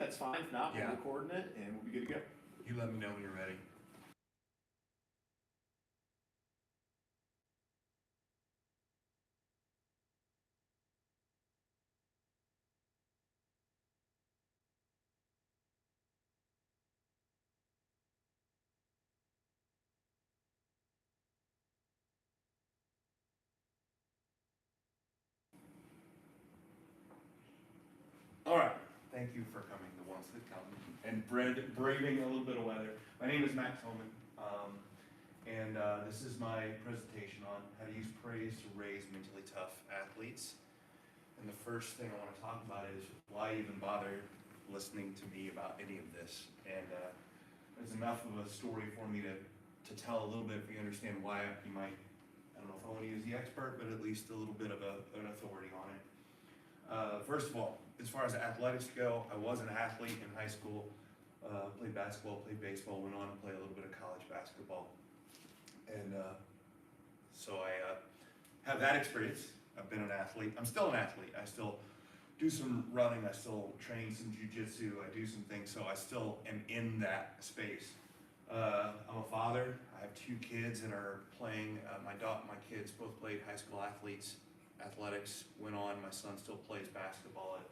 that's fine. If not, we'll Yeah. record it and we'll be good to go. You let me know when you're ready. All right. Thank you for coming, the ones that come, and braving a little bit of weather. My name is Matt Thomann, and this is my presentation on how to use praise to raise mentally tough athletes. And the first thing I want to talk about is why even bother listening to me about any of this. And there's enough of a story for me to tell a little bit if you understand why you might, I don't know if I want to use the expert, but at least a little bit of an authority on it. First of all, as far as athletics go, I was an athlete in high school, played basketball, played baseball, went on to play a little bit of college basketball. And so I have that experience. I've been an athlete. I'm still an athlete. I still do some running. I still train some jiu-jitsu. I do some things. So I still am in that space. I'm a father. I have 2 kids that are playing. My kids both played high school athletics, went on. My son still plays basketball at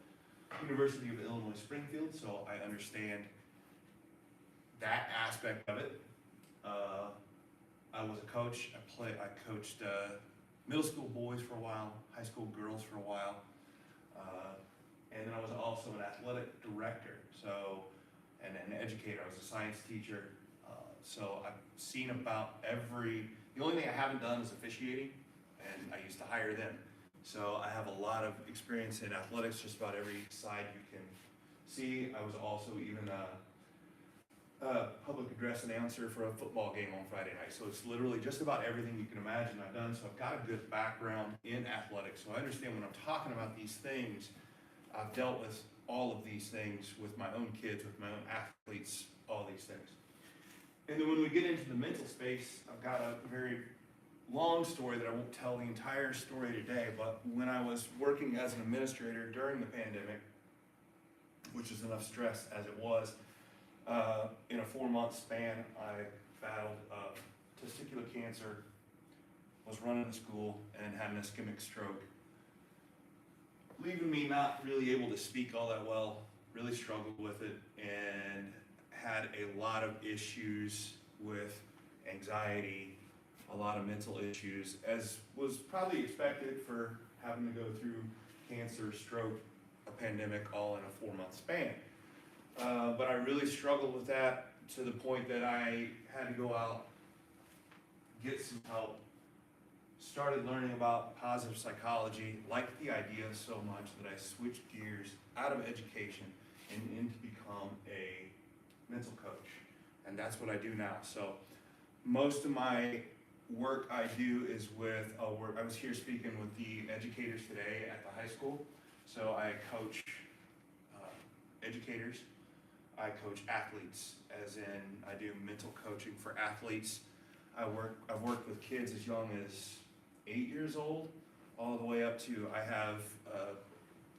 University of Illinois Springfield, so I understand that aspect of it. I was a coach. I coached middle school boys for a while, high school girls for a while, and then I was also an athletic director, and an educator. I was a science teacher, so I've seen about the only thing I haven't done is officiating, and I used to hire them. So I have a lot of experience in athletics, just about every side you can see. I was also even a public address announcer for a football game on Friday night. So it's literally just about everything you can imagine I've done. So I've got a good background in athletics. So I understand when I'm talking about these things, I've dealt with all of these things with my own kids, with my own athletes, all these things. And then when we get into the mental space, I've got a very long story that I won't tell the entire story today, but when I was working as an administrator during the pandemic, which is enough stress as it was, in a 4-month span, I battled testicular cancer, was running the school, and had an ischemic stroke, leaving me not really able to speak all that well, really struggled with it, and had a lot of issues with anxiety, a lot of mental issues, as was probably expected for having to go through cancer, stroke, a pandemic, all in a 4-month span. But I really struggled with that to the point that I had to go out, get some help, started learning about positive psychology, liked the idea so much that I switched gears out of education and in to become a mental coach. And that's what I do now. So most of my work I do is with I was here speaking with the educators today at the high school. So I coach educators. I coach athletes, as in I do mental coaching for athletes. I've worked with kids as young as 8 years old, all the way up to I have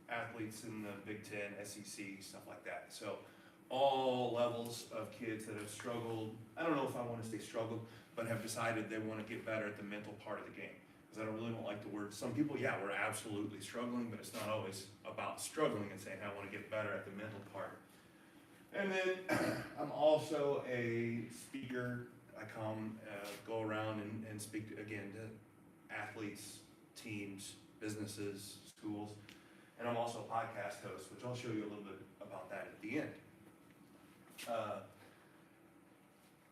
athletes in the Big Ten, SEC, stuff like that. So all levels of kids that have struggled. I don't know if I want to say struggled, but have decided they want to get better at the mental part of the game. Because I don't like the word. Some people, yeah, we're absolutely struggling, but it's not always about struggling and saying, I want to get better at the mental part. And then I'm also a speaker. I go around and speak again to athletes, teams, businesses, schools. And I'm also a podcast host, which I'll show you a little bit about that at the end.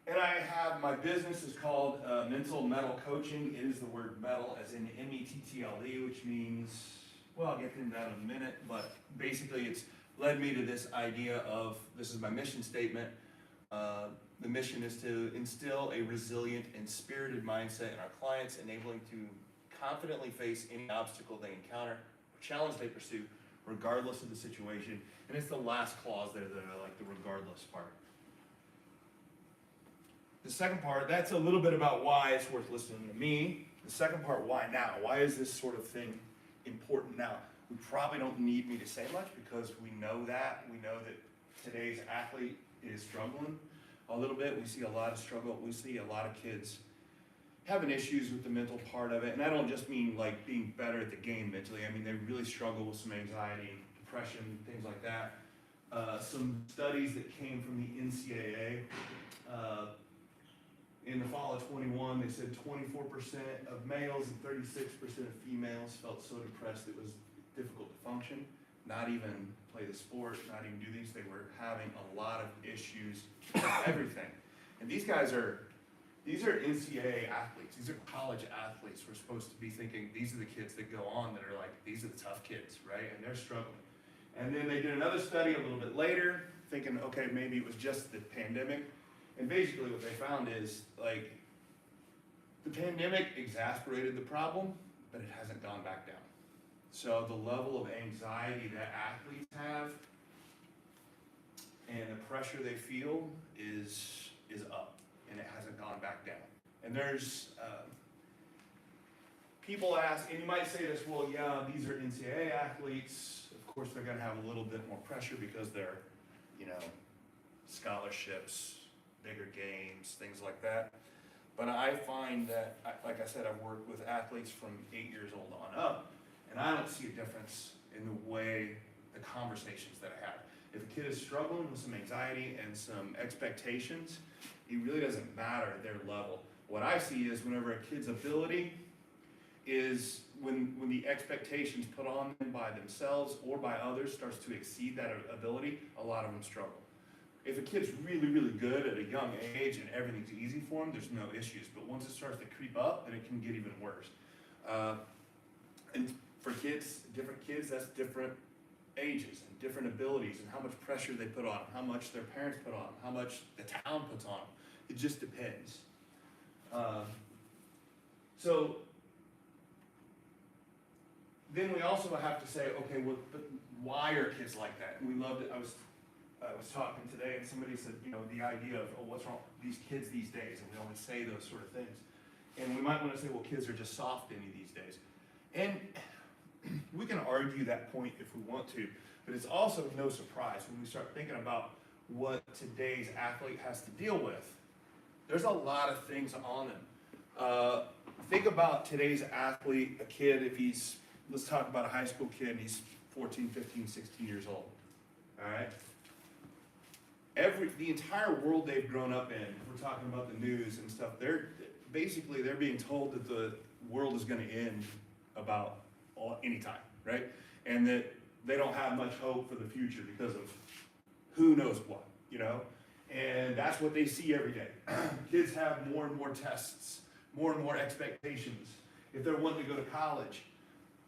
And I have, my business is called Mental Metal Coaching. It is the word metal as in METTLE, which means, well, I'll get into that in a minute, but basically it's led me to this idea of, this is my mission statement. The mission is to instill a resilient and spirited mindset in our clients, enabling to confidently face any obstacle they encounter or challenge they pursue, regardless of the situation. And it's the last clause there that I like, the regardless part. The second part, that's a little bit about why it's worth listening to me. The second part, why now? Why is this sort of thing important now? We probably don't need me to say much because we know that. We know that today's athlete is struggling a little bit. We see a lot of struggle. We see a lot of kids having issues with the mental part of it. And I don't just mean like being better at the game mentally. I mean, they really struggle with some anxiety, depression, things like that. Some studies that came from the NCAA, in the fall of 21, they said 24% of males and 36% of females felt so depressed it was difficult to function, not even play the sport, not even do these. They were having a lot of issues with everything. And these are NCAA athletes. These are college athletes. We're supposed to be thinking these are the kids that go on that are like, these are the tough kids, right? And they're struggling. And then they did another study a little bit later, thinking, okay, maybe it was just the pandemic. And basically what they found is, like, the pandemic exacerbated the problem, but it hasn't gone back down. So the level of anxiety that athletes have and the pressure they feel is up, and it hasn't gone back down. And there's, people ask, and you might say this, well, yeah, these are NCAA athletes. Of course, they're gonna have a little bit more pressure because they're, scholarships, bigger games, things like that. But I find that, like I said, I've worked with athletes from 8 years old on up, and I don't see a difference in the way, the conversations that I have. If a kid is struggling with some anxiety and some expectations, it really doesn't matter their level. What I see is whenever a kid's ability is when the expectations put on them by themselves or by others starts to exceed that ability, a lot of them struggle. If a kid's really, really good at a young age and everything's easy for them, there's no issues. But once it starts to creep up, then it can get even worse. And for kids, different kids, that's different ages and different abilities and how much pressure they put on them, how much their parents put on them, how much the town puts on them. It just depends. So then we also have to say, okay, well, but why are kids like that? And we loved it. I was talking today, and somebody said, the idea of, oh, what's wrong with these kids these days? And we always say those sort of things. And we might want to say, well, kids are just soft any these days. And we can argue that point if we want to, but it's also no surprise when we start thinking about what today's athlete has to deal with. There's a lot of things on them. Think about today's athlete, a kid, let's talk about a high school kid, he's 14, 15, 16 years old, all right? The entire world they've grown up in, if we're talking about the news and stuff, they're being told that the world is gonna end about anytime, right? And that they don't have much hope for the future because of who knows what, And that's what they see every day. Kids have more and more tests, more and more expectations. If they're wanting to go to college,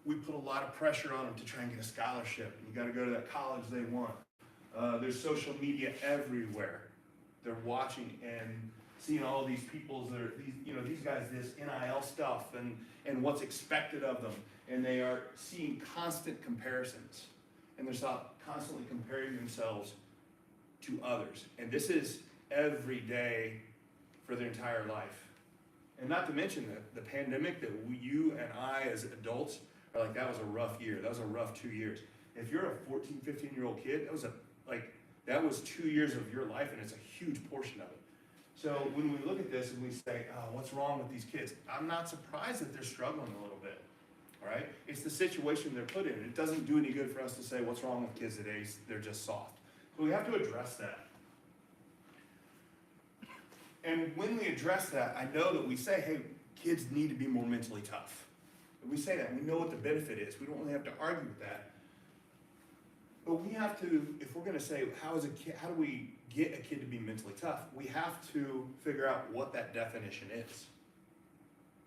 we put a lot of pressure on them to try and get a scholarship. And you gotta go to that college they want. There's social media everywhere. They're watching and seeing all these people that are, these guys, this NIL stuff and what's expected of them. And they are seeing constant comparisons. And they're constantly comparing themselves to others. And this is every day for their entire life. And not to mention the pandemic that you and I as adults are like, that was a rough year. That was a rough 2 years. If you're a 14, 15-year-old kid, that was 2 years of your life, and it's a huge portion of it. So when we look at this and we say, oh, what's wrong with these kids? I'm not surprised that they're struggling a little bit, all right? It's the situation they're put in. It doesn't do any good for us to say, what's wrong with kids today? They're just soft. So we have to address that. And when we address that, I know that we say, hey, kids need to be more mentally tough. We say that, we know what the benefit is. We don't really have to argue with that. But we have to, if we're gonna say, how do we get a kid to be mentally tough? We have to figure out what that definition is.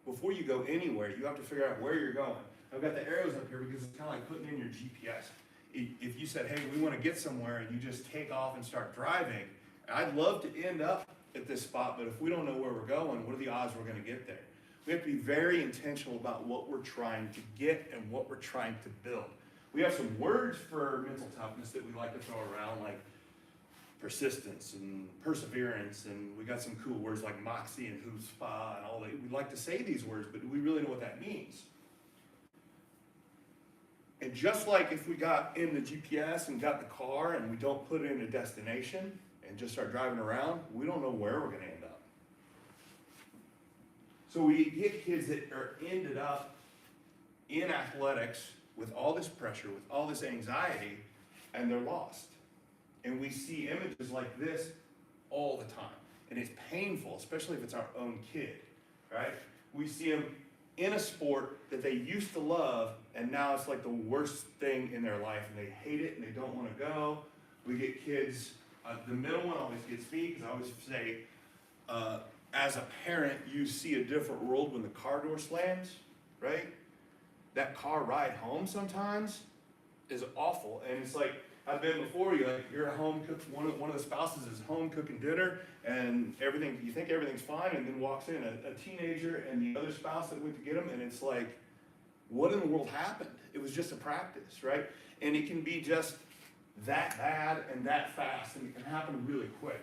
Before you go anywhere, you have to figure out where you're going. I've got the arrows up here because it's kind of like putting in your GPS. If you said, hey, we wanna get somewhere, and you just take off and start driving, I'd love to end up at this spot, but if we don't know where we're going, what are the odds we're gonna get there? We have to be very intentional about what we're trying to get and what we're trying to build. We have some words for mental toughness that we like to throw around, like persistence and perseverance, and we got some cool words like moxie and chutzpah and all that. We like to say these words, but do we really know what that means? And just like if we got in the GPS and got the car and we don't put it in a destination and just start driving around, we don't know where we're going to end up. So we get kids that are ended up in athletics with all this pressure, with all this anxiety, and they're lost. And we see images like this all the time. And it's painful, especially if it's our own kid, right? We see them in a sport that they used to love, and now it's like the worst thing in their life, and they hate it, and they don't want to go. We get kids, the middle one always gets me, because I always say, as a parent, you see a different world when the car door slams, right? That car ride home sometimes is awful, and it's like, I've been before, you're at home, one of the spouses is home cooking dinner, and everything, you think everything's fine, and then walks in a teenager and the other spouse that went to get them, and it's like, what in the world happened? It was just a practice, right? And it can be just that bad and that fast, and it can happen really quick.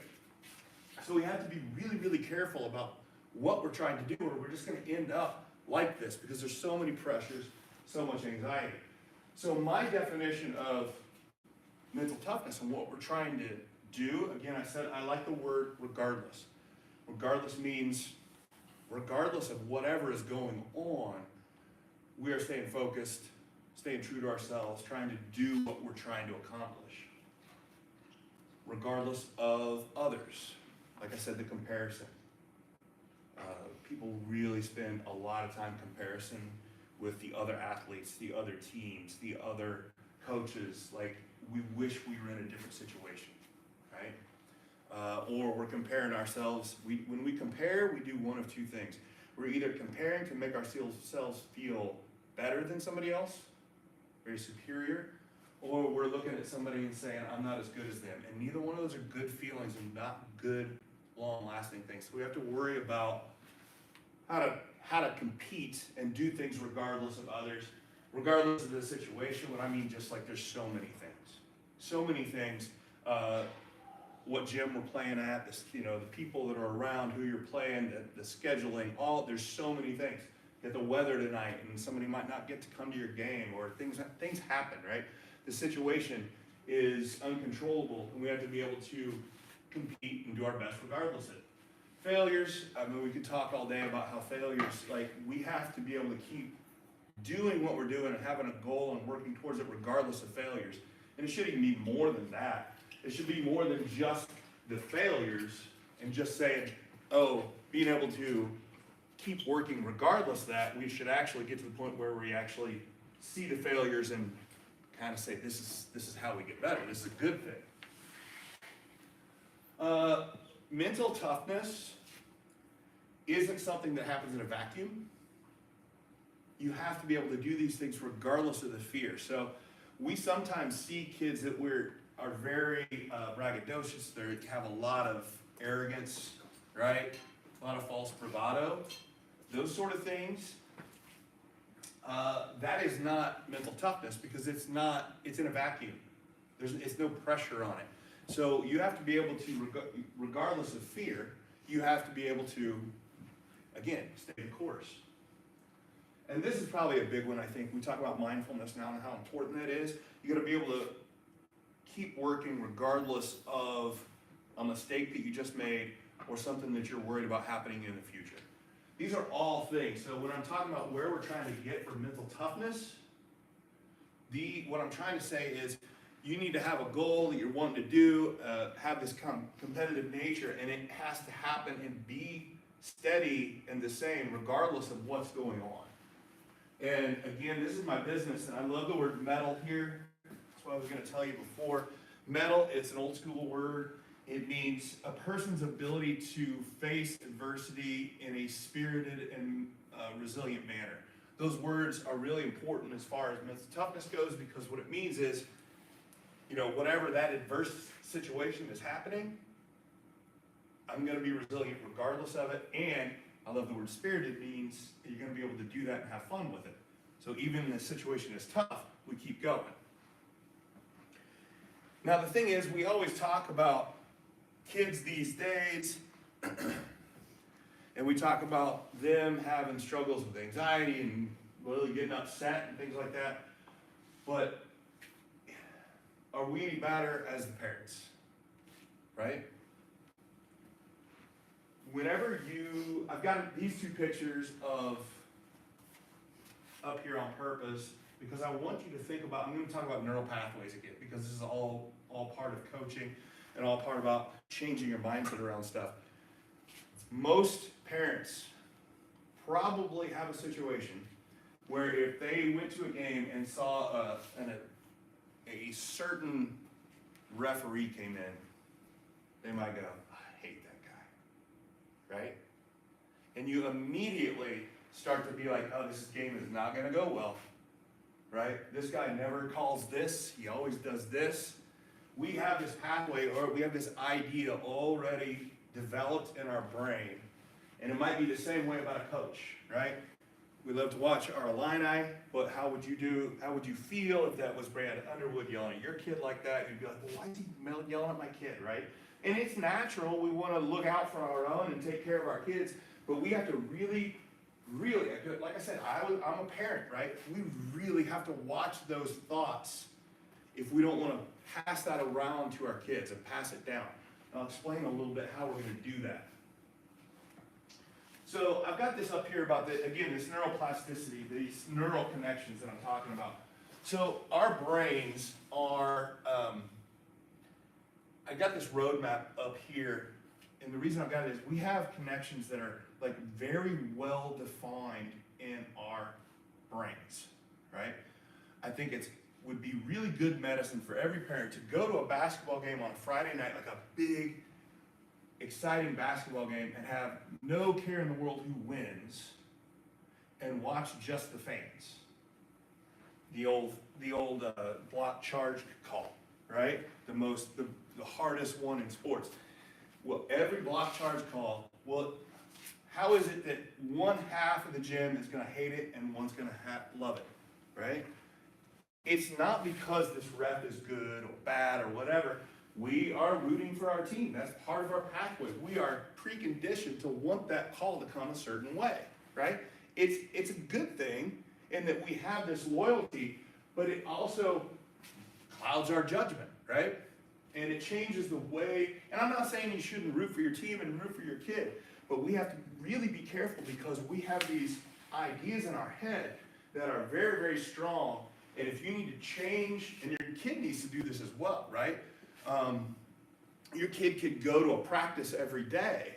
So we have to be really, really careful about what we're trying to do, or we're just going to end up like this, because there's so many pressures, so much anxiety. So my definition of mental toughness and what we're trying to do, again, I said I like the word regardless. Regardless means regardless of whatever is going on, we are staying focused, staying true to ourselves, trying to do what we're trying to accomplish. Regardless of others. Like I said, the comparison. People really spend a lot of time comparison with the other athletes, the other teams, the other coaches. Like, we wish we were in a different situation, right? Or we're comparing ourselves. When we compare, we do one of two things. We're either comparing to make ourselves feel better than somebody else, very superior, or we're looking at somebody and saying, I'm not as good as them. And neither one of those are good feelings and not good, long-lasting things. So we have to worry about how to compete and do things regardless of others, regardless of the situation. What I mean, just like there's so many things. So many things. What gym we're playing at, the people that are around, who you're playing, the scheduling, there's so many things. Get the weather tonight, and somebody might not get to come to your game, or things happen, right? The situation is uncontrollable, and we have to be able to compete and do our best regardless of it. Failures, I mean, we could talk all day about how failures, like, we have to be able to keep doing what we're doing and having a goal and working towards it regardless of failures. And it should even be more than that. It should be more than just the failures and just saying, being able to keep working regardless of that. We should actually get to the point where we actually see the failures and kind of say, this is how we get better. This is a good thing. Mental toughness isn't something that happens in a vacuum. You have to be able to do these things regardless of the fear. So we sometimes see kids that are very braggadocious. They have a lot of arrogance, right? A lot of false bravado. Those sort of things. That is not mental toughness, because it's in a vacuum. It's no pressure on it. So you have to be able to, regardless of fear, you have to be able to, again, stay the course. And this is probably a big one, I think. We talk about mindfulness now and how important that is. You got to be able to keep working regardless of a mistake that you just made or something that you're worried about happening in the future. These are all things. So when I'm talking about where we're trying to get for mental toughness, what I'm trying to say is you need to have a goal that you're wanting to do, have this competitive nature, and it has to happen and be steady and the same regardless of what's going on. And again, this is my business, and I love the word metal here. That's what I was going to tell you before. Metal, it's an old school word. It means a person's ability to face adversity in a spirited and resilient manner. Those words are really important as far as mental toughness goes, because what it means is, whatever that adverse situation is happening, I'm going to be resilient regardless of it. And I love the word spirited. Means you're going to be able to do that and have fun with it. So even when the situation is tough, we keep going. Now the thing is, we always talk about kids these days, and we talk about them having struggles with anxiety and really getting upset and things like that. But are we any better as the parents? Right? I've got these two pictures of up here on purpose because I want you to think about, I'm going to talk about neural pathways again because this is all part of coaching and all part about changing your mindset around stuff. Most parents probably have a situation where if they went to a game and saw a certain referee came in, they might go, I hate that guy, right? And you immediately start to be like, oh, this game is not going to go well, right? This guy never calls this, he always does this. We have this pathway, or we have this idea already developed in our brain, and it might be the same way about a coach, right? We love to watch our Illini, but how would you feel if that was Brad Underwood yelling at your kid like that? You'd be like, well, why is he yelling at my kid, right? And it's natural, we want to look out for our own and take care of our kids, but we have to really, like I said, I'm a parent, right? We really have to watch those thoughts if we don't want to pass that around to our kids and pass it down. And I'll explain a little bit how we're going to do that. So I've got this up here about, this neuroplasticity, these neural connections that I'm talking about. So our brains are, I got this roadmap up here, and the reason I've got it is we have connections that are like very well defined in our brains, right? I think it would be really good medicine for every parent to go to a basketball game on a Friday night, like a big, exciting basketball game, and have no care in the world who wins, and watch just the fans. The old block charge call, right? The hardest one in sports. Well, every block charge call, how is it that one half of the gym is going to hate it and one's going to love it, right? It's not because this ref is good or bad or whatever. We are rooting for our team. That's part of our pathway. We are preconditioned to want that call to come a certain way, right? It's a good thing in that we have this loyalty, but it also clouds our judgment, right? And it changes the way, and I'm not saying you shouldn't root for your team and root for your kid, but we have to really be careful because we have these ideas in our head that are very, very strong. And if you need to change, and your kid needs to do this as well, right? Your kid could go to a practice every day,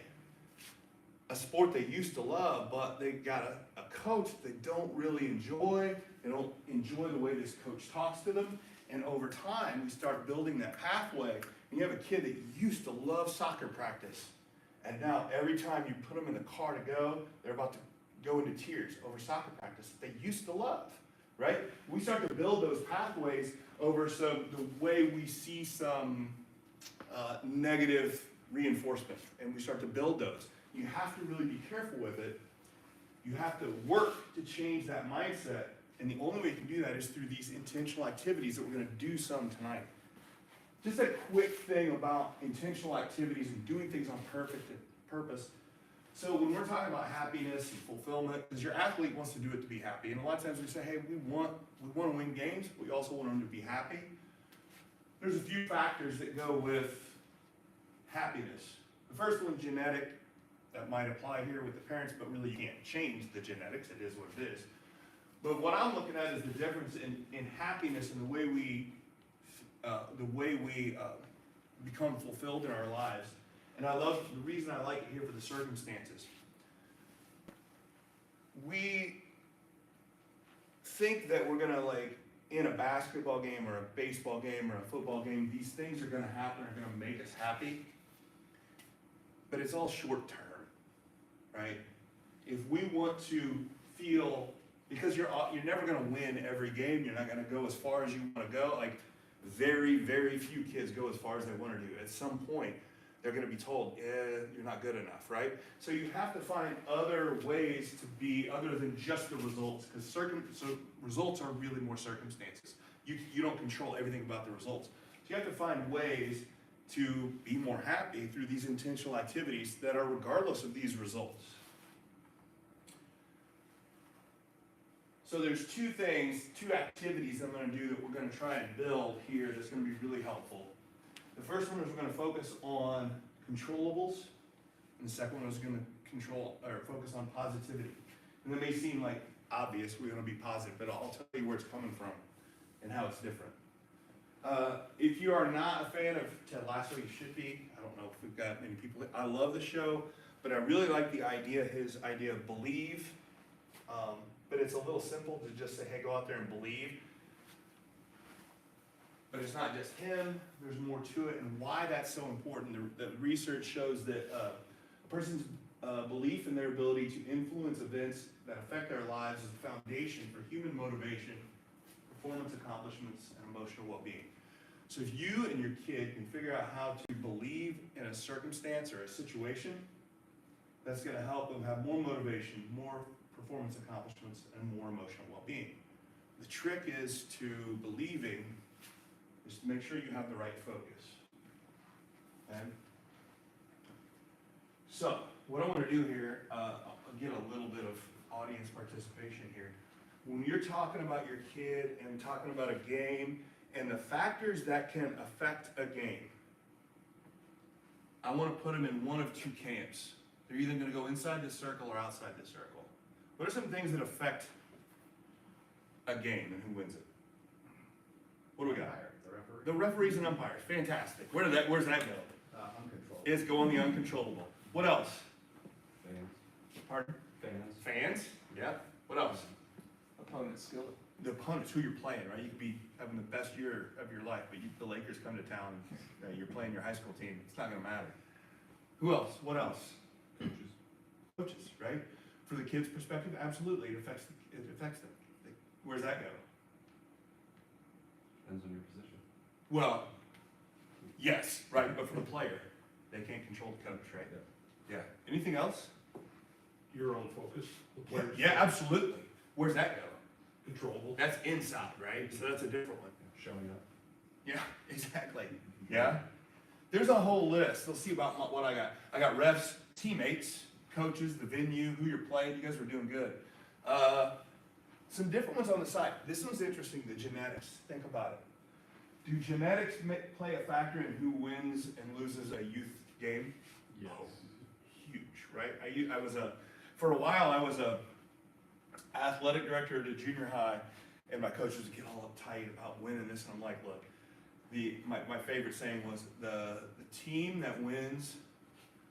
a sport they used to love, but they got a coach they don't really enjoy. They don't enjoy the way this coach talks to them. And over time, we start building that pathway. And you have a kid that used to love soccer practice. And now every time you put them in the car to go, they're about to go into tears over soccer practice that they used to love, right? We start to build those pathways over the way we see some negative reinforcement, and we start to build those. You have to really be careful with it. You have to work to change that mindset, and the only way you can do that is through these intentional activities that we're going to do some tonight. Just a quick thing about intentional activities and doing things on purpose. So when we're talking about happiness and fulfillment, because your athlete wants to do it to be happy, and a lot of times we say, hey, we want to win games, but we also want them to be happy. There's a few factors that go with happiness. The first one, genetic. That might apply here with the parents, but really you can't change the genetics. It is what it is. But what I'm looking at is the difference in happiness and the way we become fulfilled in our lives. And I love the reason I like it here for the circumstances. We think that we're going to, like, in a basketball game or a baseball game or a football game, these things are going to happen, are going to make us happy. But it's all short term, right? If we want to feel, because you're never going to win every game, you're not going to go as far as you want to go. Like, very, very few kids go as far as they want to do. At some point, they're going to be told, you're not good enough, right? So you have to find other ways to be other than just the results, because results are really more circumstances. You don't control everything about the results. So you have to find ways to be more happy through these intentional activities that are regardless of these results. So there's two activities I'm going to do that we're going to try and build here that's going to be really helpful. The first one is we're going to focus on controllables, and the second one is going to focus on positivity. And that may seem like obvious, we're going to be positive, but I'll tell you where it's coming from and how it's different. If you are not a fan of Ted Lasso, you should be. I don't know if we've got many people. I love the show, but I really like his idea of believe. But it's a little simple to just say, hey, go out there and believe. But it's not just him, there's more to it, and why that's so important. The research shows that a person's belief in their ability to influence events that affect their lives is the foundation for human motivation, performance accomplishments, and emotional well-being. So if you and your kid can figure out how to believe in a circumstance or a situation, that's going to help them have more motivation, more performance accomplishments, and more emotional well-being. The trick is to believing is to make sure you have the right focus. Okay? So, what I want to do here, I'll get a little bit of audience participation here. When you're talking about your kid and talking about a game and the factors that can affect a game, I want to put them in one of two camps. They're either going to go inside this circle or outside this circle. What are some things that affect a game and who wins it? What do we got? The referee. The referees and umpires. Fantastic. Where's that go? Uncontrolled. It's go on the uncontrollable. What else? Fans. Pardon? Fans. Fans? Yeah. What else? Opponent's skill. The opponents, who you're playing, right? You could be having the best year of your life, but the Lakers come to town and you're playing your high school team. It's not going to matter. Who else? What else? Coaches. Coaches, right? For the kids' perspective, absolutely, it affects them. Where's that go? Depends on your position. Well, yes, right, but for the player, they can't control the coach, right? Yeah. Anything else? Your own focus. The Yeah, player's yeah, absolutely. Where's that go? controllable. That's inside, right? So that's a different one. Showing up. Yeah, exactly. Yeah. There's a whole list. Let's see about what I got. I got refs, teammates, coaches, the venue, who you're playing. You guys were doing good. Some different ones on the side. This one's interesting, the genetics. Think about it. Do genetics play a factor in who wins and loses a youth game? Yes. Oh, huge, right? For a while, I was a athletic director at a junior high, and my coaches would get all uptight about winning this, and I'm like, look, my favorite saying was the team that wins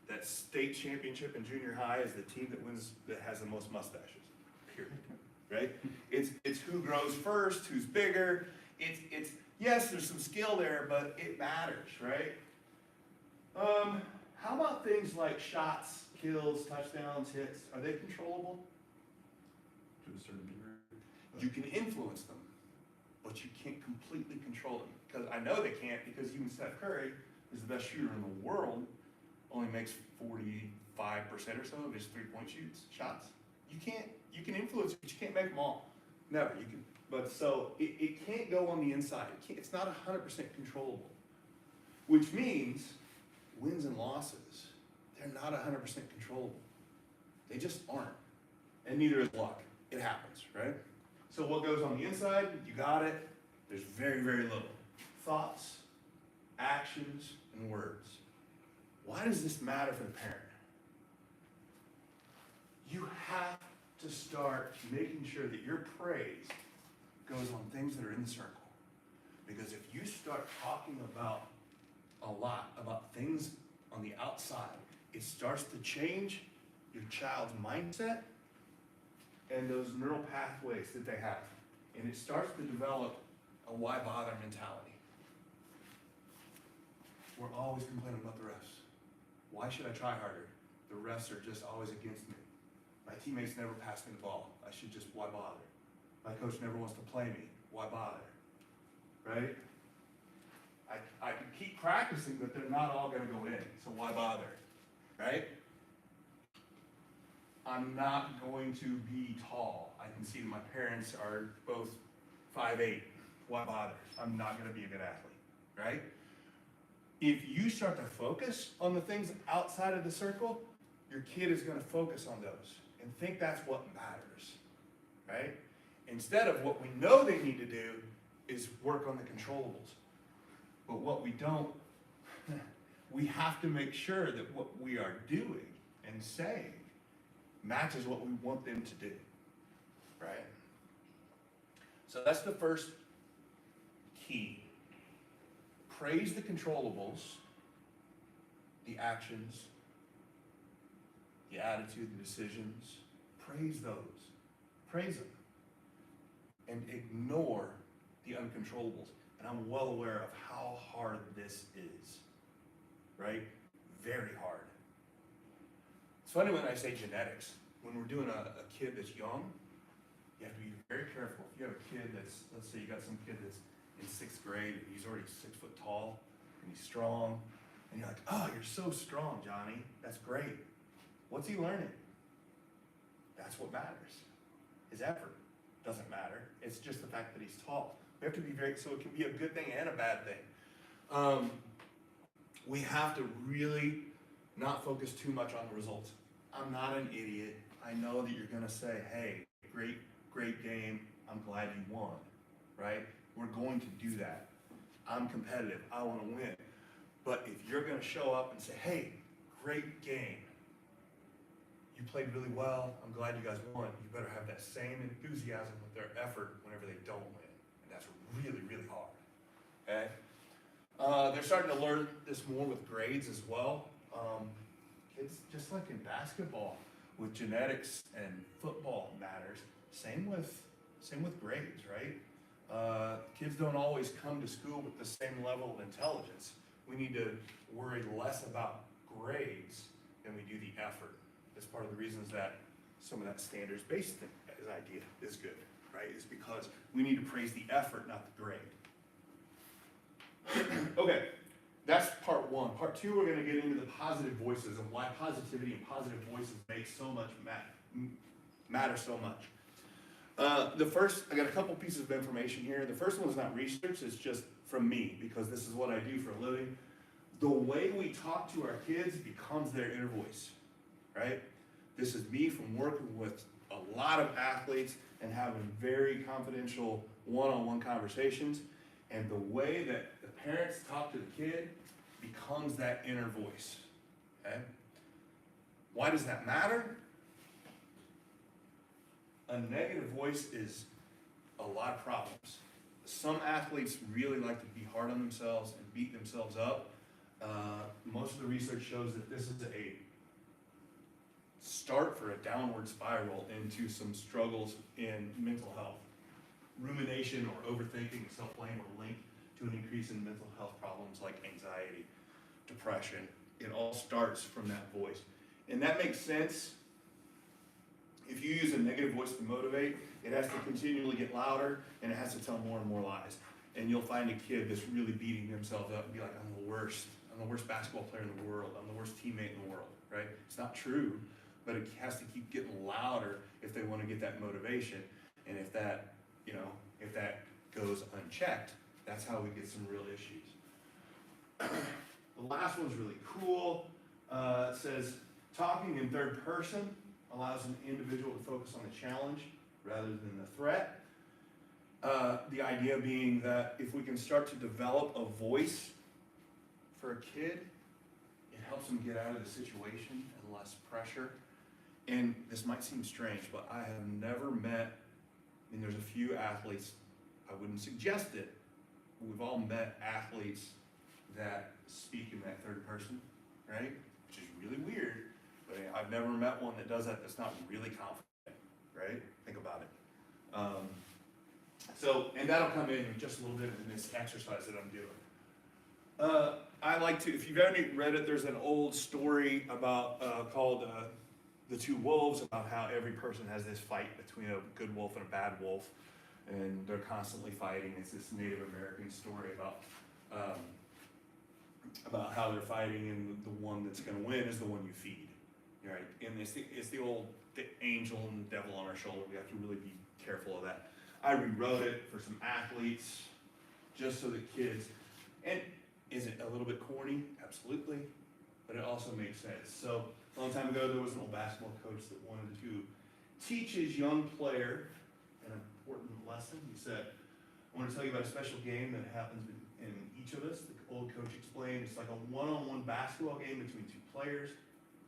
that state championship in junior high is the team that has the most mustaches. Period. Right? It's who grows first, who's bigger. It's yes, there's some skill there, but it matters, right? How about things like shots, kills, touchdowns, hits? Are they controllable? To a certain degree. You can influence them, but you can't completely control them. Because I know they can't, because even Steph Curry is the best shooter in the world, only makes 45% or so of his three-point shots. You can influence it, but you can't make them all. Never, you can. But so, it can't go on the inside. It's not 100% controllable. Which means, wins and losses, they're not 100% controllable. They just aren't. And neither is luck. It happens, right? So what goes on the inside, you got it. There's very, very little. Thoughts, actions, and words. Why does this matter for the parent? You have to start making sure that your praise goes on things that are in the circle. Because if you start talking a lot about things on the outside, it starts to change your child's mindset and those neural pathways that they have. And it starts to develop a why bother mentality. We're always complaining about the refs. Why should I try harder? The refs are just always against me. My teammates never pass me the ball. Why bother? My coach never wants to play me. Why bother? Right? I can keep practicing, but they're not all going to go in. So why bother? Right? I'm not going to be tall. I can see that my parents are both 5'8". Why bother? I'm not going to be a good athlete. Right? If you start to focus on the things outside of the circle, your kid is going to focus on those and think that's what matters. Right? Instead of what we know they need to do is work on the controllables. But what we don't, we have to make sure that what we are doing and saying matches what we want them to do, right? So that's the first key. Praise the controllables, the actions, the attitude, the decisions. Praise those. Praise them. And ignore the uncontrollables. And I'm well aware of how hard this is, right? Very hard. It's funny when I say genetics. When we're doing a kid that's young, you have to be very careful. If you have a kid that's, let's say you got some kid that's in 6th grade, and he's already 6 foot tall, and he's strong, and you're like, oh, you're so strong, Johnny. That's great. What's he learning? That's what matters. His effort doesn't matter. It's just the fact that he's tall. We have to be very, so it can be a good thing and a bad thing. We have to really not focus too much on the results. I'm not an idiot. I know that you're gonna say, hey, great game. I'm glad you won, right? We're going to do that. I'm competitive. I want to win. But if you're going to show up and say, hey, great game. You played really well. I'm glad you guys won. You better have that same enthusiasm with their effort whenever they don't win. And that's really, really hard. Okay? They're starting to learn this more with grades as well. Kids, just like in basketball, with genetics and football matters, same with grades, right? Kids don't always come to school with the same level of intelligence. We need to worry less about grades than we do the effort. That's part of the reasons that some of that standards-based idea is good, right? Is because we need to praise the effort, not the grade. Okay, that's part one. Part two, we're going to get into the positive voices and why positivity and positive voices make so much matter so much. The first, I got a couple pieces of information here. The first one is not research, it's just from me, because this is what I do for a living. The way we talk to our kids becomes their inner voice, right? This is me from working with a lot of athletes and having very confidential one-on-one conversations. And the way that the parents talk to the kid becomes that inner voice, okay? Why does that matter? A negative voice is a lot of problems. Some athletes really like to be hard on themselves and beat themselves up. Most of the research shows that this is a start for a downward spiral into some struggles in mental health. Rumination or overthinking and self-blame are linked to an increase in mental health problems like anxiety, depression. It all starts from that voice. And that makes sense. If you use a negative voice to motivate, it has to continually get louder and it has to tell more and more lies. And you'll find a kid that's really beating themselves up and be like, I'm the worst basketball player in the world. I'm the worst teammate in the world, right? It's not true, but it has to keep getting louder if they want to get that motivation. And if that, if that goes unchecked, that's how we get some real issues. The last one's really cool. It says, talking in third person allows an individual to focus on the challenge rather than the threat. The idea being that if we can start to develop a voice for a kid, it helps them get out of the situation and less pressure. And this might seem strange, but I have never met, there's a few athletes, I wouldn't suggest it, but we've all met athletes that speak in that third person, right? Which is really weird, but I've never met one that does that that's not really confident, right? Think about it. And that'll come in just a little bit in this exercise that I'm doing. I like to, if you've ever read it, there's an old story about, called The Two Wolves, about how every person has this fight between a good wolf and a bad wolf, and they're constantly fighting. It's this Native American story about how they're fighting, and the one that's going to win is the one you feed, right? And it's the old the angel and the devil on our shoulder. We have to really be careful of that. I rewrote it for some athletes, just so that kids, and is it a little bit corny? Absolutely, but it also makes sense. So a long time ago, there was an old basketball coach that wanted to teach his young player, and important lesson. He said, I want to tell you about a special game that happens in each of us. The old coach explained, it's like a one-on-one basketball game between two players.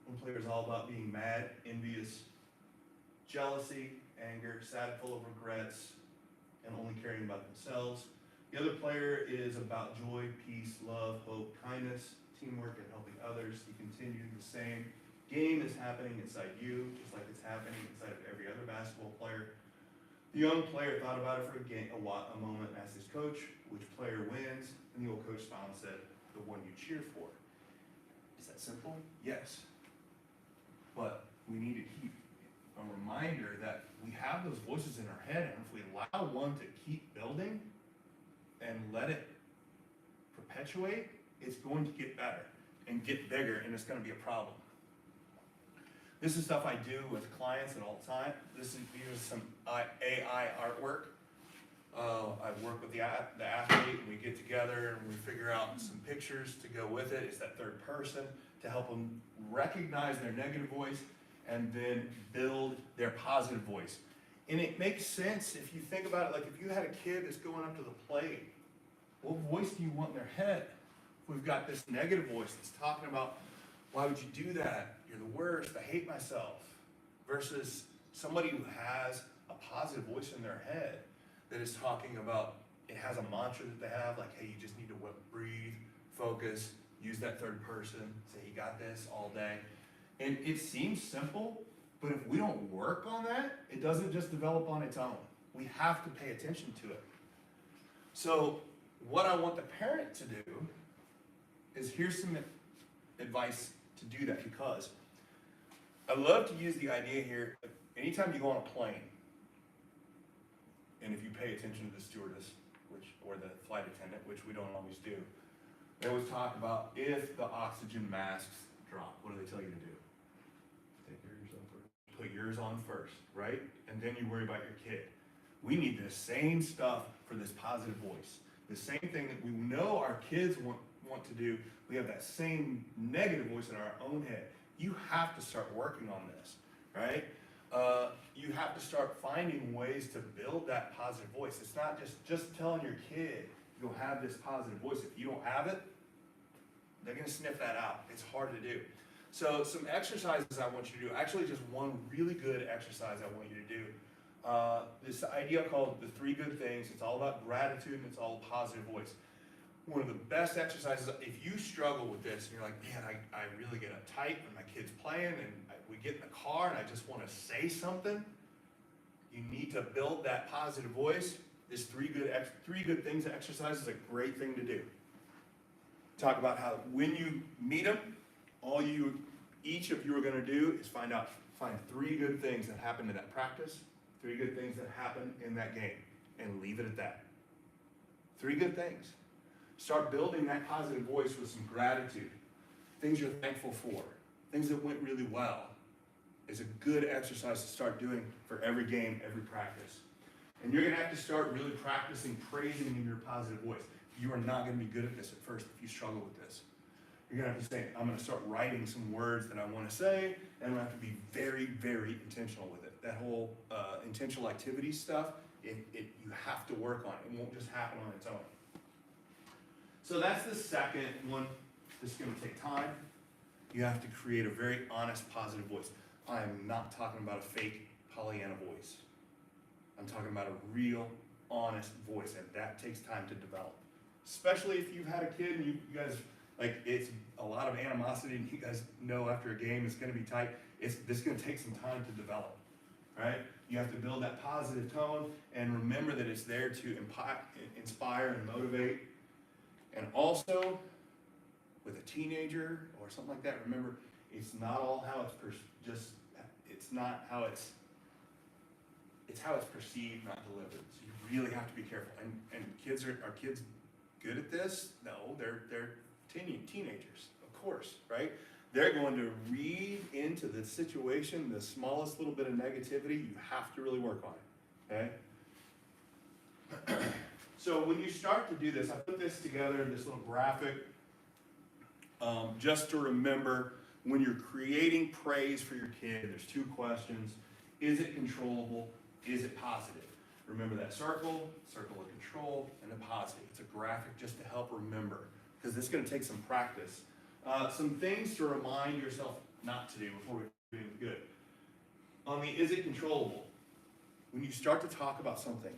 One player is all about being mad, envious, jealousy, anger, sad, full of regrets, and only caring about themselves. The other player is about joy, peace, love, hope, kindness, teamwork, and helping others. He continued, the same game is happening inside you, just like it's happening inside of every other basketball player. The young player thought about it for a moment and asked his coach, which player wins? And the old coach smiled and said, the one you cheer for. Is that simple? Yes. But we need to keep a reminder that we have those voices in our head, and if we allow one to keep building and let it perpetuate, it's going to get better and get bigger, and it's going to be a problem. This is stuff I do with clients and all the time. These are some AI artwork. I work with the athlete, and we get together and we figure out some pictures to go with it. It's that third person to help them recognize their negative voice and then build their positive voice. And it makes sense if you think about it, like if you had a kid that's going up to the plate, what voice do you want in their head? We've got this negative voice that's talking about, why would you do that? You're the worst, I hate myself. Versus somebody who has a positive voice in their head that is talking about, it has a mantra that they have, like, hey, you just need to breathe, focus, use that third person, say, you got this all day. And it seems simple, but if we don't work on that, it doesn't just develop on its own. We have to pay attention to it. So what I want the parent to do is, here's some advice to do that, because I love to use the idea here, anytime you go on a plane, and if you pay attention to the stewardess, or the flight attendant, which we don't always do, they always talk about if the oxygen masks drop, what do they tell you to do? Take care of yourself first. Put yours on first, right? And then you worry about your kid. We need the same stuff for this positive voice. The same thing that we know our kids want to do, we have that same negative voice in our own head. You have to start working on this, right? You have to start finding ways to build that positive voice. It's not just telling your kid, you'll have this positive voice. If you don't have it, they're gonna sniff that out. It's hard to do. So some exercises I want you to do, actually just one really good exercise I want you to do. This idea called the 3 good things. It's all about gratitude and it's all positive voice. One of the best exercises, if you struggle with this and you're like, man, I really get uptight when my kid's playing and we get in the car and I just want to say something, you need to build that positive voice. This 3 good things exercise is a great thing to do. Talk about how when you meet them, each of you are going to do is find 3 good things that happened in that practice, 3 good things that happened in that game, and leave it at that. 3 good things. Start building that positive voice with some gratitude. Things you're thankful for. Things that went really well. It's a good exercise to start doing for every game, every practice. And you're going to have to start really practicing praising in your positive voice. You are not going to be good at this at first if you struggle with this. You're going to have to say, I'm going to start writing some words that I want to say, and I'm going to have to be very, very intentional with it. That whole intentional activity stuff, you have to work on it. It won't just happen on its own. So that's the second one. This is going to take time. You have to create a very honest, positive voice. I am not talking about a fake Pollyanna voice. I'm talking about a real, honest voice, and that takes time to develop. Especially if you've had a kid and you guys, like, it's a lot of animosity and you guys know after a game it's going to be tight. This is going to take some time to develop, right? You have to build that positive tone and remember that it's there to inspire and motivate. And also, with a teenager or something like that, remember, it's not all how it's it's not how it's how it's perceived, not delivered. So you really have to be careful. And kids are kids good at this? No, they're teenagers, of course, right? They're going to read into the situation the smallest little bit of negativity. You have to really work on it, okay? So when you start to do this, I put this together in this little graphic just to remember when you're creating praise for your kid, there's 2 questions. Is it controllable? Is it positive? Remember that circle of control, and a positive. It's a graphic just to help remember, because this is going to take some practice. Some things to remind yourself not to do before we do good. On the is it controllable? When you start to talk about something,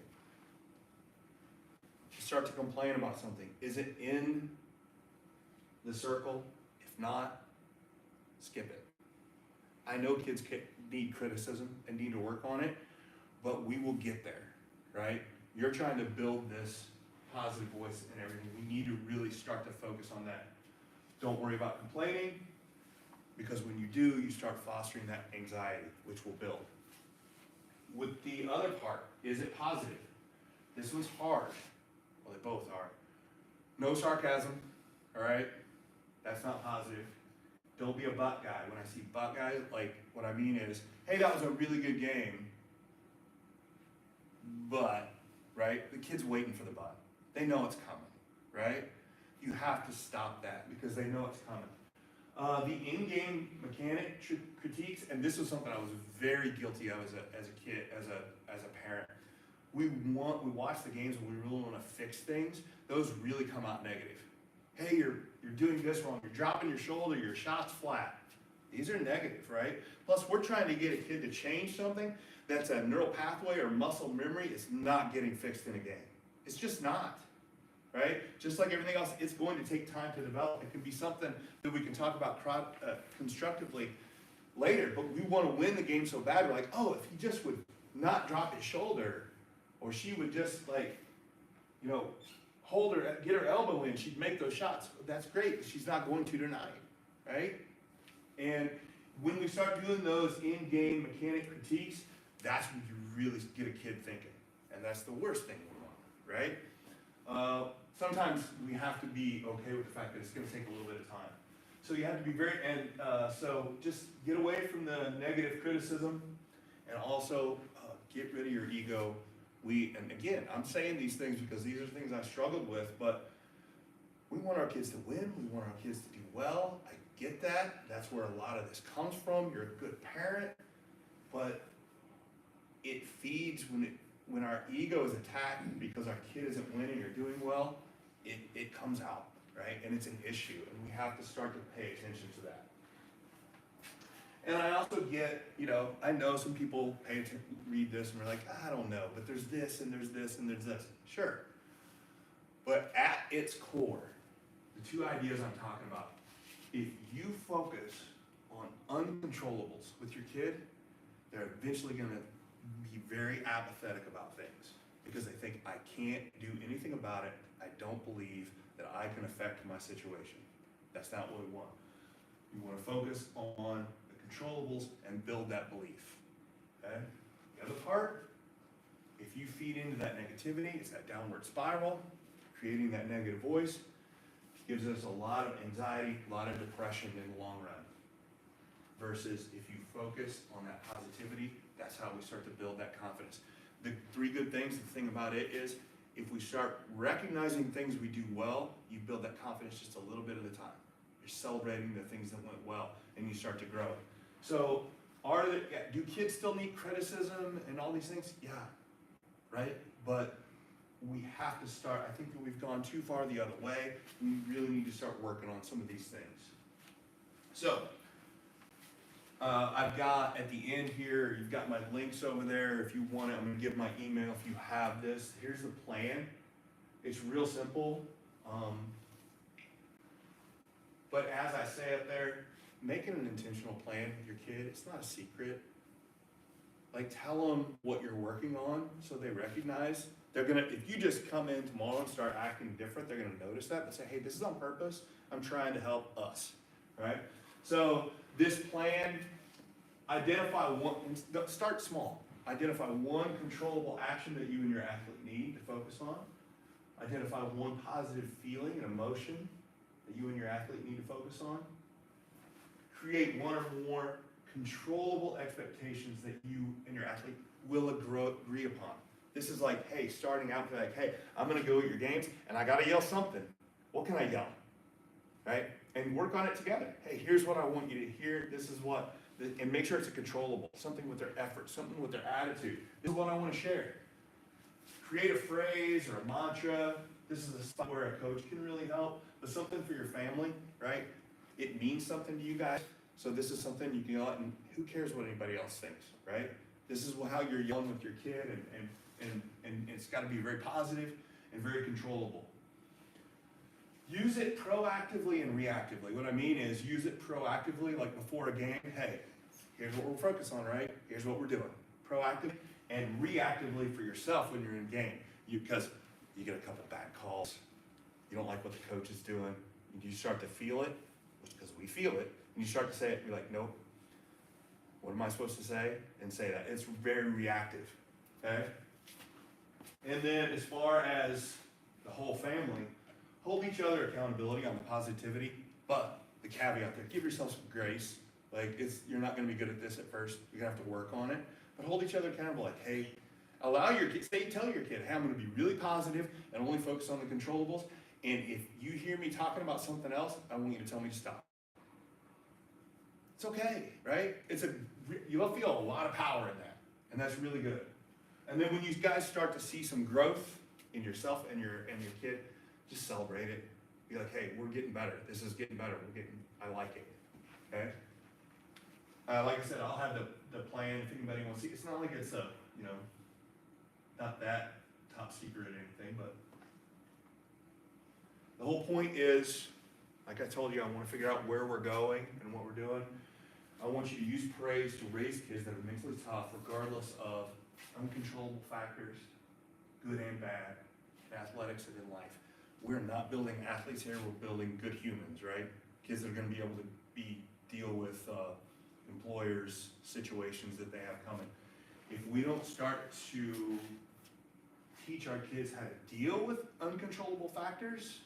you start to complain about something, is it in the circle? If not, skip it. I know kids need criticism and need to work on it, but we will get there, right? You're trying to build this positive voice and everything. We need to really start to focus on that. Don't worry about complaining, because when you do, you start fostering that anxiety, which will build. With the other part, is it positive? This one's hard. Well, they both are. No sarcasm, all right? That's not positive. Don't be a butt guy. When I see butt guys, like, what I mean is, hey, that was a really good game, but, right? The kid's waiting for the butt. They know it's coming, right? You have to stop that because they know it's coming. The in-game mechanic critiques, and this was something I was very guilty of as a kid, as a parent. We watch the games and we really want to fix things. Those really come out negative. Hey, you're doing this wrong. You're dropping your shoulder. Your shot's flat. These are negative, right? Plus, we're trying to get a kid to change something that's a neural pathway or muscle memory. It's not getting fixed in a game. It's just not. Right? Just like everything else, it's going to take time to develop. It can be something that we can talk about constructively later, but we want to win the game so bad. We're like, oh, if he just would not drop his shoulder, or she would just hold her, get her elbow in, she'd make those shots. That's great, but she's not going to tonight, right? And when we start doing those in-game mechanic critiques, that's when you really get a kid thinking. And that's the worst thing we want, right? Sometimes we have to be okay with the fact that it's going to take a little bit of time. So you have to be so just get away from the negative criticism, and also get rid of your ego. And again, I'm saying these things because these are things I struggled with, but we want our kids to win. We want our kids to do well. I get that. That's where a lot of this comes from. You're a good parent, but it feeds when our ego is attacked because our kid isn't winning or doing well, it comes out, right? And it's an issue, and we have to start to pay attention to that. And I also get, I know some people read this and they're like, I don't know, but there's this and there's this and there's this. Sure. But at its core, the two ideas I'm talking about, if you focus on uncontrollables with your kid, they're eventually going to be very apathetic about things because they think, I can't do anything about it. I don't believe that I can affect my situation. That's not what we want. We want to focus on the controllables and build that belief. Okay? The other part, if you feed into that negativity, it's that downward spiral, creating that negative voice, gives us a lot of anxiety, a lot of depression in the long run. Versus if you focus on that positivity, that's how we start to build that confidence. The three good things, the thing about it is, if we start recognizing things we do well, you build that confidence just a little bit at a time. You're celebrating the things that went well, and you start to grow. So, do kids still need criticism and all these things? Yeah, right? But we have to start, I think that we've gone too far the other way. We really need to start working on some of these things. So, I've got at the end here, you've got my links over there. If you want it, I'm going to give my email if you have this. Here's the plan. It's real simple. But as I say up there, making an intentional plan with your kid, it's not a secret. Like, tell them what you're working on so they recognize. If you just come in tomorrow and start acting different, they're gonna notice that, but say, hey, this is on purpose. I'm trying to help us, right? So this plan, start small. Identify one controllable action that you and your athlete need to focus on. Identify one positive feeling and emotion that you and your athlete need to focus on. Create one or more controllable expectations that you and your athlete will agree upon. This is like, hey, starting out, like, hey, I'm gonna go at your games and I gotta yell something. What can I yell? Right? And work on it together. Hey, here's what I want you to hear. This is what, and make sure it's a controllable, something with their effort, something with their attitude. This is what I want to share. create a phrase or a mantra. This is a spot where a coach can really help, but something for your family, right? It means something to you guys, so this is something you can yell at, and who cares what anybody else thinks, right? This is how you're yelling with your kid, and it's got to be very positive and very controllable. Use it proactively and reactively. What I mean is use it proactively, like before a game. Hey, here's what we're focused on, right? Here's what we're doing. Proactive, and reactively for yourself when you're in game. Because you get a couple bad calls, you don't like what the coach is doing, you start to feel it, because we feel it, and you start to say it, you're like, nope, what am I supposed to say? And say that. It's very reactive, okay? And then as far as the whole family, hold each other accountability on the positivity, but the caveat there, give yourself some grace. Like, you're not gonna be good at this at first, you're gonna have to work on it, but hold each other accountable, like, hey, allow your kid, tell your kid, hey, I'm gonna be really positive and only focus on the controllables, and if you hear me talking about something else, I want you to tell me to stop. It's okay, right? You'll feel a lot of power in that, and that's really good. And then when you guys start to see some growth in yourself and your kid, just celebrate it. Be like, hey, we're getting better. This is getting better. I like it, okay? Like I said, I'll have the plan if anybody wants to see. It's not like it's not that top secret or anything, but the whole point is, like I told you, I want to figure out where we're going and what we're doing. I want you to use praise to raise kids that are mentally tough, regardless of uncontrollable factors, good and bad, in athletics and in life. We're not building athletes here, we're building good humans, right? Kids that are going to be able to deal with employers' situations that they have coming. If we don't start to teach our kids how to deal with uncontrollable factors,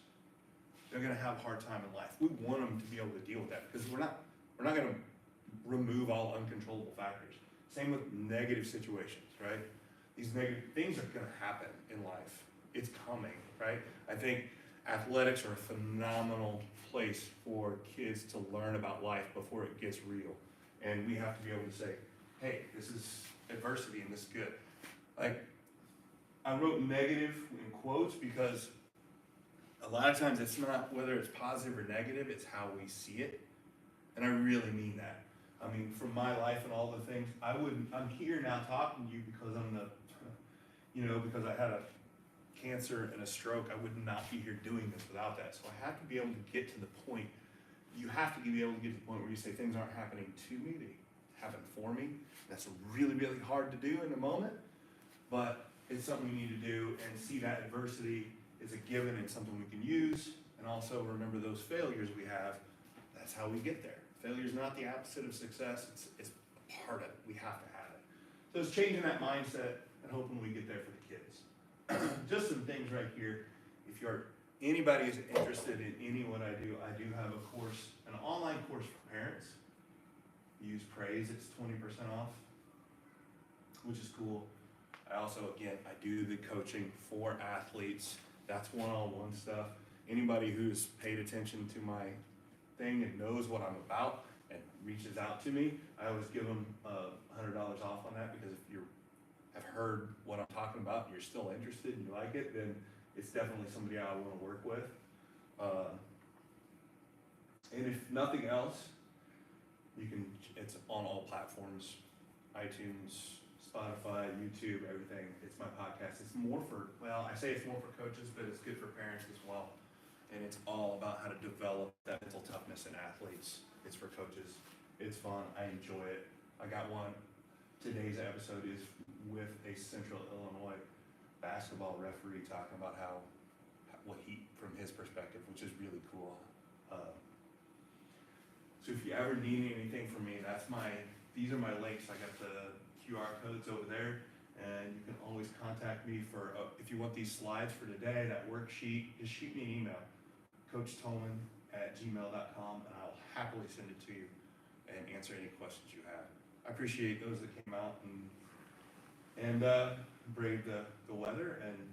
they're going to have a hard time in life. We want them to be able to deal with that, because we're not going to remove all uncontrollable factors. Same with negative situations, right? These negative things are going to happen in life. It's coming, right? I think athletics are a phenomenal place for kids to learn about life before it gets real. And we have to be able to say, hey, this is adversity and this is good. Like, I wrote negative in quotes because a lot of times it's not whether it's positive or negative, it's how we see it. And I really mean that. I mean, from my life and all the things, I'm here now talking to you because because I had a cancer and a stroke. I would not be here doing this without that. So I have to be able to get to the point, you have to be able to get to the point where you say things aren't happening to me, they happen for me. That's really, really hard to do in the moment, but it's something we need to do, and see that adversity is a given and something we can use, and also remember those failures we have. That's how we get there. Failure is not the opposite of success, it's part of it. We have to have it. So it's changing that mindset and hoping we get there for the kids. Just some things right here. If anybody is interested in any of what I do have a course, an online course for parents. Use praise, it's 20% off, which is cool. I also, again, I do the coaching for athletes. That's one-on-one stuff. Anybody who's paid attention to my thing and knows what I'm about and reaches out to me, I always give them $100 off on that, because if you have heard what I'm talking about and you're still interested and you like it, then it's definitely somebody I want to work with. And if nothing else, it's on all platforms, iTunes, Spotify, YouTube, everything. It's my podcast. It's more for, I say it's more for coaches, but it's good for parents as well. And it's all about how to develop that mental toughness in athletes. It's for coaches. It's fun. I enjoy it. I got one. Today's episode is with a Central Illinois basketball referee talking about from his perspective, which is really cool. So if you ever need anything from me, these are my links. I got the QR codes over there, and you can always contact me for, if you want these slides for today, that worksheet, just shoot me an email, coachtoman@gmail.com, and I'll happily send it to you and answer any questions you have. I appreciate those that came out and braved the weather, and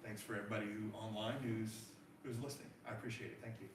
thanks for everybody online who's listening. I appreciate it. Thank you.